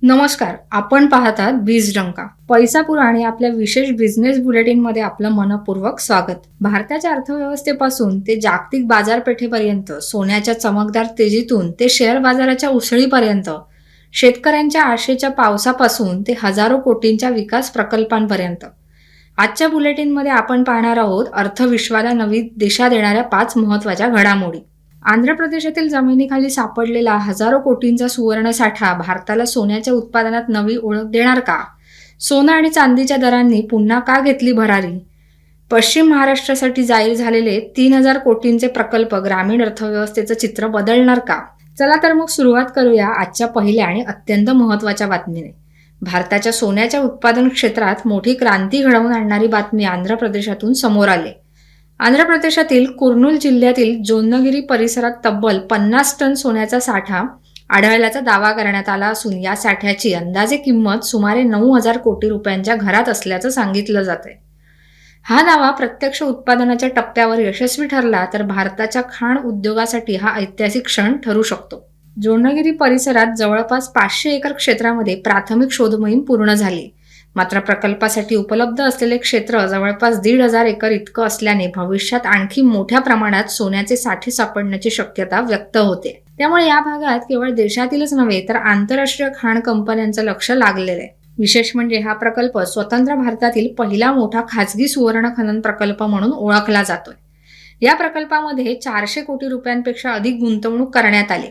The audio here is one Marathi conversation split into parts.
नमस्कार, आपण पाहतात बीज डंका. पैसा पुराणे आपल्या विशेष बिझनेस बुलेटिन मध्ये आपलं मनपूर्वक स्वागत. भारताच्या अर्थव्यवस्थेपासून ते जागतिक बाजारपेठेपर्यंत, सोन्याच्या चमकदार तेजीतून ते शेअर बाजाराच्या उसळीपर्यंत, शेतकऱ्यांच्या आशेच्या पावसापासून ते हजारो कोटींच्या विकास प्रकल्पांपर्यंत, आजच्या बुलेटिनमध्ये आपण पाहणार आहोत अर्थविश्वाला नवी दिशा देणाऱ्या 5 महत्त्वाच्या घडामोडी. आंध्र प्रदेशातील जमिनीखाली सापडलेला हजारो कोटींचा सुवर्णसाठा भारताला सोन्याच्या उत्पादनात नवी ओळख देणार का? सोनं आणि चांदीच्या दरांनी पुन्हा का घेतली भरारी? पश्चिम महाराष्ट्रासाठी जाहीर झालेले 3000 कोटींचे प्रकल्प ग्रामीण अर्थव्यवस्थेचं चित्र बदलणार का? चला तर मग सुरुवात करूया आजच्या पहिल्या आणि अत्यंत महत्त्वाच्या बातमीने. भारताच्या सोन्याच्या उत्पादन क्षेत्रात मोठी क्रांती घडवून आणणारी बातमी आंध्र प्रदेशातून समोर आली. आंध्र प्रदेशातील कुर्नूल जिल्ह्यातील जोन्नगिरी परिसरात तब्बल 50 टन सोन्याचा साठा आढळल्याचा दावा करण्यात आला असून या साठ्याची अंदाजे किंमत सुमारे 9000 कोटी रुपयांच्या घरात असल्याचं सांगितलं जातंय. हा दावा प्रत्यक्ष उत्पादनाच्या टप्प्यावर यशस्वी ठरला तर भारताच्या खाण उद्योगासाठी हा ऐतिहासिक क्षण ठरू शकतो. जोन्नगिरी परिसरात जवळपास 500 एकर क्षेत्रामध्ये प्राथमिक शोध मोहीम पूर्ण झाली. मात्र प्रकल्पासाठी उपलब्ध असलेले क्षेत्र जवळपास 1500 एकर इतकं असल्याने भविष्यात आणखी मोठ्या प्रमाणात सोन्याचे साठे सापडण्याची शक्यता व्यक्त होते. त्यामुळे या भागात केवळ देशातीलच नव्हे तर आंतरराष्ट्रीय खाण कंपन्यांचं लक्ष लागलेलं आहे. विशेष म्हणजे हा प्रकल्प स्वतंत्र भारतातील पहिला मोठा खासगी सुवर्ण खनन प्रकल्प म्हणून ओळखला जातोय. या प्रकल्पामध्ये 400 कोटी रुपयांपेक्षा अधिक गुंतवणूक करण्यात आली.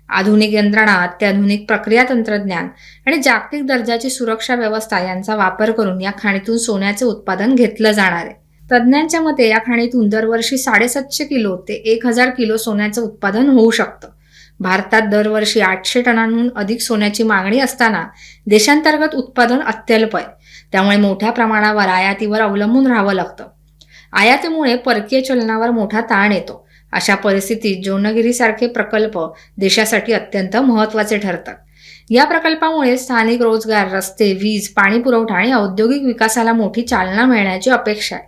आधुनिक यंत्रणा, अत्याधुनिक प्रक्रिया तंत्रज्ञान आणि जागतिक दर्जाची सुरक्षा व्यवस्था यांचा वापर करून या खाणीतून सोन्याचे उत्पादन घेतलं जाणार आहे. तज्ज्ञांच्या मते या खाणीतून दरवर्षी 750 किलो ते 1000 किलो सोन्याचं उत्पादन होऊ शकतं. भारतात दरवर्षी 800 टनांहून अधिक सोन्याची मागणी असताना देशांतर्गत उत्पादन अत्यल्प आहे. त्यामुळे मोठ्या प्रमाणावर आयातीवर अवलंबून राहावं लागतं. आयातीमुळे परकीय चलनावर मोठा ताण येतो. अशा परिस्थितीत जोन्नगिरीसारखे प्रकल्प देशासाठी अत्यंत महत्त्वाचे ठरतात. या प्रकल्पामुळे स्थानिक रोजगार, रस्ते, वीज, पाणी पुरवठा आणि औद्योगिक विकासाला मोठी चालना मिळण्याची अपेक्षा आहे.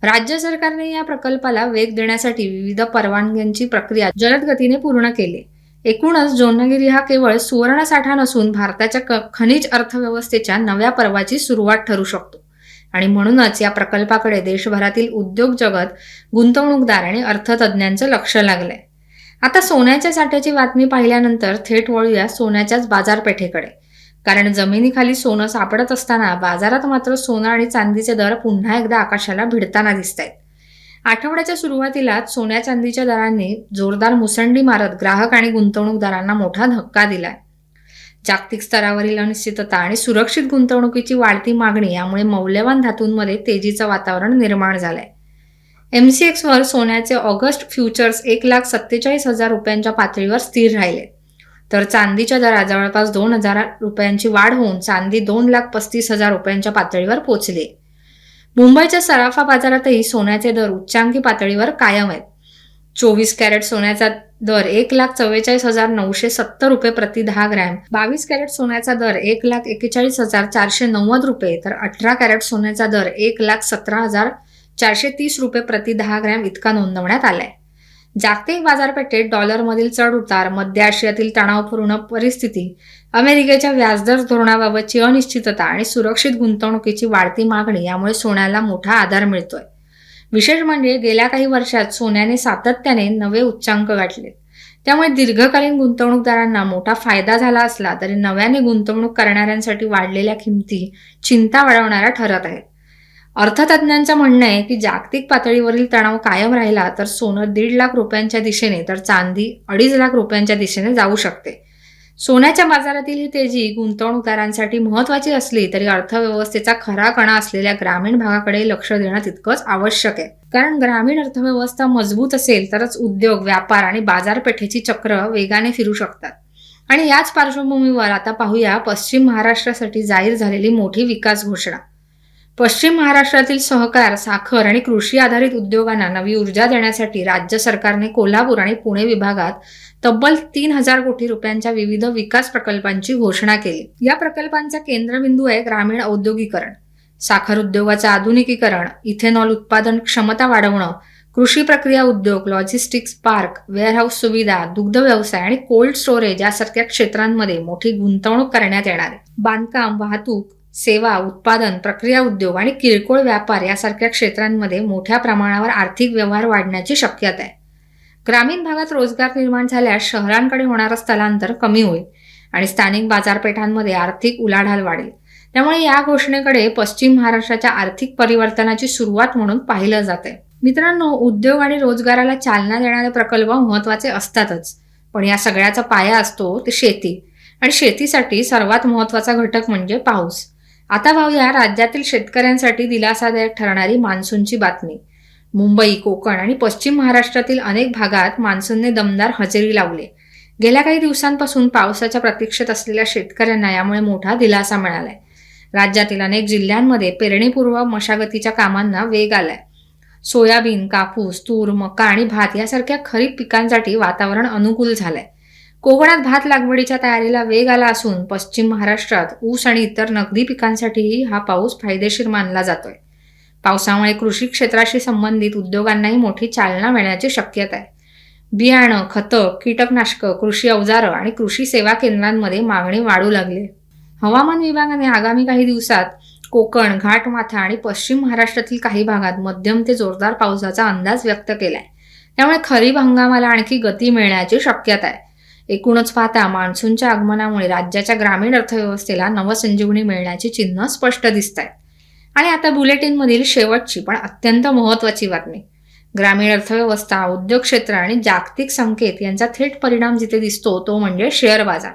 राज्य सरकारने या प्रकल्पाला वेग देण्यासाठी विविध परवानग्यांची प्रक्रिया जलद गतीने पूर्ण केली. एकूणच जोन्नगिरी हा केवळ सुवर्णसाठा नसून भारताच्या खनिज अर्थव्यवस्थेच्या नव्या पर्वाची सुरुवात ठरू शकतो. आणि म्हणूनच या प्रकल्पाकडे देशभरातील उद्योग जगत, गुंतवणूकदार आणि अर्थतज्ज्ञांचं लक्ष लागलंय. आता सोन्याच्या साठ्याची बातमी पाहिल्यानंतर थेट वळूया सोन्याच्याच बाजारपेठेकडे. कारण जमिनीखाली सोनं सापडत असताना बाजारात मात्र सोनं आणि चांदीचे दर पुन्हा एकदा आकाशाला भिडताना दिसतायत. आठवड्याच्या सुरुवातीलाच सोन्या चांदीच्या दरांनी जोरदार मुसंडी मारत ग्राहक आणि गुंतवणूकदारांना मोठा धक्का दिलाय. जागतिक स्तरावरील अनिश्चितता आणि सुरक्षित गुंतवणुकीची वाढती मागणी यामुळे मौल्यवान धातूंमध्ये तेजीचं वातावरण निर्माण झालंय. MCX वर सोन्याचे ऑगस्ट फ्युचर्स 1,47,000 रुपयांच्या पातळीवर स्थिर राहिले. तर चांदीच्या दरात जवळपास 2000 रुपयांची वाढ होऊन चांदी 2,35,000 रुपयांच्या पातळीवर पोहोचली. मुंबईच्या सराफा बाजारातही सोन्याचे दर उच्चांकी पातळीवर कायम आहेत. 24 कॅरेट सोन्याचा दर 1,44,970 रुपये प्रति 10 ग्रॅम, 22 कॅरेट सोन्याचा दर 1,41,490 रुपये, तर 18 कॅरेट सोन्याचा दर 1,17,430 रुपये प्रति 10 ग्रॅम इतका नोंदवण्यात आलाय. जागतिक बाजारपेठेत डॉलरमधील चढ उतार, मध्य आशियातील तणावपूर्ण परिस्थिती, अमेरिकेच्या व्याजदर धोरणाबाबतची अनिश्चितता आणि सुरक्षित गुंतवणुकीची वाढती मागणी यामुळे सोन्याला मोठा आधार मिळतोय. विशेष म्हणजे गेल्या काही वर्षात सोन्याने सातत्याने नवे उच्चांक गाठले. त्यामुळे दीर्घकालीन गुंतवणूकदारांना मोठा फायदा झाला असला तरी नव्याने गुंतवणूक करणाऱ्यांसाठी वाढलेल्या किमती चिंता वाढवणाऱ्या ठरत आहेत. अर्थतज्ज्ञांचं म्हणणं आहे की जागतिक पातळीवरील तणाव कायम राहिला तर सोनं 1.5 लाख रुपयांच्या दिशेने तर चांदी 2.5 लाख रुपयांच्या दिशेने जाऊ शकते. सोन्याच्या बाजारातील ही तेजी गुंतवणूकदारांसाठी महत्त्वाची असली तरी अर्थव्यवस्थेचा खरा कणा असलेल्या ग्रामीण भागाकडे लक्ष देणं तितकंच आवश्यक आहे. कारण ग्रामीण अर्थव्यवस्था मजबूत असेल तरच उद्योग, व्यापार आणि बाजारपेठेची चक्र वेगाने फिरू शकतात. आणि याच पार्श्वभूमीवर आता पाहूया पश्चिम महाराष्ट्रासाठी जाहीर झालेली मोठी विकास घोषणा. पश्चिम महाराष्ट्रातील सहकार, साखर आणि कृषी आधारित उद्योगांना नवी ऊर्जा देण्यासाठी राज्य सरकारने कोल्हापूर आणि पुणे विभागात तब्बल 3000 कोटी रुपयांच्या विविध विकास प्रकल्पांची घोषणा केली. या प्रकल्पांचा केंद्रबिंदू आहे ग्रामीण औद्योगिकरण, साखर उद्योगाचं आधुनिकीकरण, इथेनॉल उत्पादन क्षमता वाढवणं, कृषी प्रक्रिया उद्योग, लॉजिस्टिक्स पार्क, वेअरहाऊस सुविधा, दुग्ध व्यवसाय आणि कोल्ड स्टोरेज यासारख्या क्षेत्रांमध्ये मोठी गुंतवणूक करण्यात येणार आहे. बांधकाम, वाहतूक, सेवा, उत्पादन, प्रक्रिया उद्योग आणि किरकोळ व्यापार यासारख्या क्षेत्रांमध्ये मोठ्या प्रमाणावर आर्थिक व्यवहार वाढण्याची शक्यता आहे. ग्रामीण भागात रोजगार निर्माण झाल्यास शहरांकडे होणारं स्थलांतर कमी होईल आणि स्थानिक बाजारपेठांमध्ये आर्थिक उलाढाल वाढेल. त्यामुळे या घोषणेकडे पश्चिम महाराष्ट्राच्या आर्थिक परिवर्तनाची सुरुवात म्हणून पाहिलं जाते. मित्रांनो, उद्योग आणि रोजगाराला चालना देणारे प्रकल्प महत्त्वाचे असतातच, पण या सगळ्याचा पाया असतो ते शेती, आणि शेतीसाठी सर्वात महत्त्वाचा घटक म्हणजे पाऊस. आता पाहूया राज्यातील शेतकऱ्यांसाठी दिलासादायक ठरणारी मान्सूनची बातमी. मुंबई, कोकण आणि पश्चिम महाराष्ट्रातील अनेक भागात मान्सूनने दमदार हजेरी लावली. गेल्या काही दिवसांपासून पावसाच्या प्रतीक्षेत असलेल्या शेतकऱ्यांना यामुळे मोठा दिलासा मिळालाय. राज्यातील अनेक जिल्ह्यांमध्ये पेरणीपूर्व मशागतीच्या कामांना वेग आलाय. सोयाबीन, कापूस, तूर, मका आणि भात यासारख्या खरीप पिकांसाठी वातावरण अनुकूल झालंय. कोकणात भात लागवडीच्या तयारीला वेग आला असून पश्चिम महाराष्ट्रात ऊस आणि इतर नगदी पिकांसाठीही हा पाऊस फायदेशीर मानला जातोय. पावसामुळे कृषी क्षेत्राशी संबंधित उद्योगांनाही मोठी चालना मिळण्याची शक्यता आहे. बियाणं, खतं, कीटकनाशकं, कृषी अवजारं आणि कृषी सेवा केंद्रांमध्ये मागणी वाढू लागली. हवामान विभागाने आगामी काही दिवसात कोकण, घाटमाथा आणि पश्चिम महाराष्ट्रातील काही भागात मध्यम ते जोरदार पावसाचा अंदाज व्यक्त केलाय. त्यामुळे खरीप हंगामाला आणखी गती मिळण्याची शक्यता आहे. एकूणच पाहता मान्सूनच्या आगमनामुळे राज्याच्या ग्रामीण अर्थव्यवस्थेला नवसंजीवनी मिळण्याची चिन्ह स्पष्ट दिसत आहेत. आणि आता बुलेटिनमधील शेवटची पण अत्यंत महत्त्वाची बातमी. ग्रामीण अर्थव्यवस्था, उद्योग क्षेत्र आणि जागतिक संकेत यांचा थेट परिणाम जिथे दिसतो तो म्हणजे शेअर बाजार.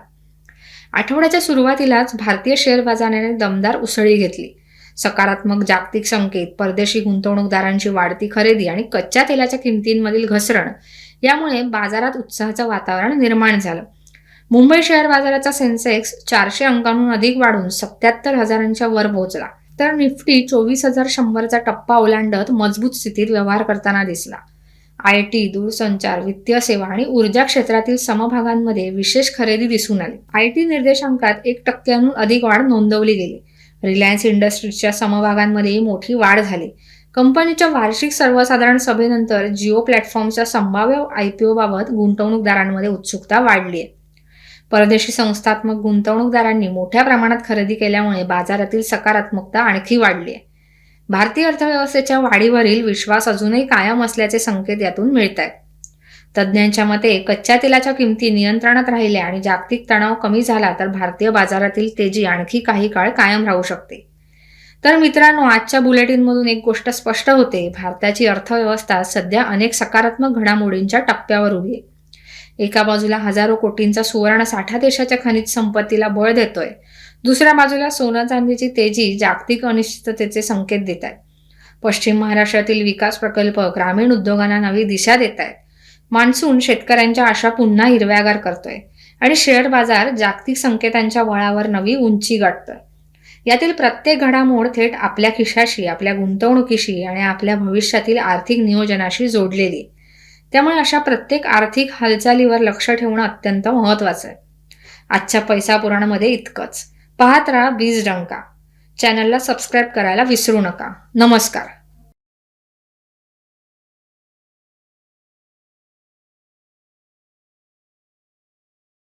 आठवड्याच्या सुरुवातीलाच भारतीय शेअर बाजाराने दमदार उसळी घेतली. सकारात्मक जागतिक संकेत, परदेशी गुंतवणूकदारांची वाढती खरेदी आणि कच्च्या तेलाच्या किमतींमधील घसरण यामुळे बाजारात उत्साहाचं वातावरण निर्माण झालं. मुंबई शेअर बाजाराचा सेन्सेक्स 400 अंकांहून अधिक वाढून 77,000च्या वर पोहोचला, तर निफ्टी 24,100चा टप्पा ओलांडत मजबूत स्थितीत व्यवहार करताना दिसला. IT, दूरसंचार, वित्तीय सेवा आणि ऊर्जा क्षेत्रातील समभागांमध्ये विशेष खरेदी दिसून आली. IT निर्देशांकात 1% अधिक वाढ नोंदवली गेली. रिलायन्स इंडस्ट्रीजच्या समभागांमध्येही मोठी वाढ झाली. कंपनीच्या वार्षिक सर्वसाधारण सभेनंतर जिओ प्लॅटफॉर्मच्या संभाव्य IPO बाबत गुंतवणूकदारांमध्ये उत्सुकता वाढली आहे. परदेशी संस्थात्मक गुंतवणूकदारांनी मोठ्या प्रमाणात खरेदी केल्यामुळे बाजारातील सकारात्मकता आणखी वाढली आहे. भारतीय अर्थव्यवस्थेच्या वाढीवरील विश्वास अजूनही कायम असल्याचे संकेत यातून मिळत आहेत. तज्ज्ञांच्या मते कच्च्या तेलाच्या किमती नियंत्रणात राहिल्या आणि जागतिक तणाव कमी झाला तर भारतीय बाजारातील तेजी आणखी काही काळ कायम राहू शकते. तर मित्रांनो, आजच्या बुलेटिनमधून एक गोष्ट स्पष्ट होते. भारताची अर्थव्यवस्था सध्या अनेक सकारात्मक घडामोडींच्या टप्प्यावर उभी आहे. एका बाजूला हजारो कोटींचा सुवर्ण साठा देशाच्या खनिज संपत्तीला बळ देतोय. दुसऱ्या बाजूला सोनं चांदीची तेजी जागतिक अनिश्चिततेचे संकेत देत आहेत. पश्चिम महाराष्ट्रातील विकास प्रकल्प ग्रामीण उद्योगांना नवी दिशा देत आहेत. मान्सून शेतकऱ्यांच्या आशा पुन्हा हिरव्यागार करतोय आणि शेअर बाजार जागतिक संकेतांच्या बळावर नवी उंची गाठतोय. यातील प्रत्येक घडामोड थेट आपल्या खिशाशी, आपल्या गुंतवणुकीशी आणि आपल्या भविष्यातील आर्थिक नियोजनाशी जोडलेली. त्यामुळे अशा प्रत्येक आर्थिक हालचालीवर लक्ष ठेवणं अत्यंत महत्त्वाचं आहे. आजच्या पैसा पुराणामध्ये इतकंच. पाहत राहा बीज डंका. चॅनलला सबस्क्राईब करायला विसरू नका. नमस्कार.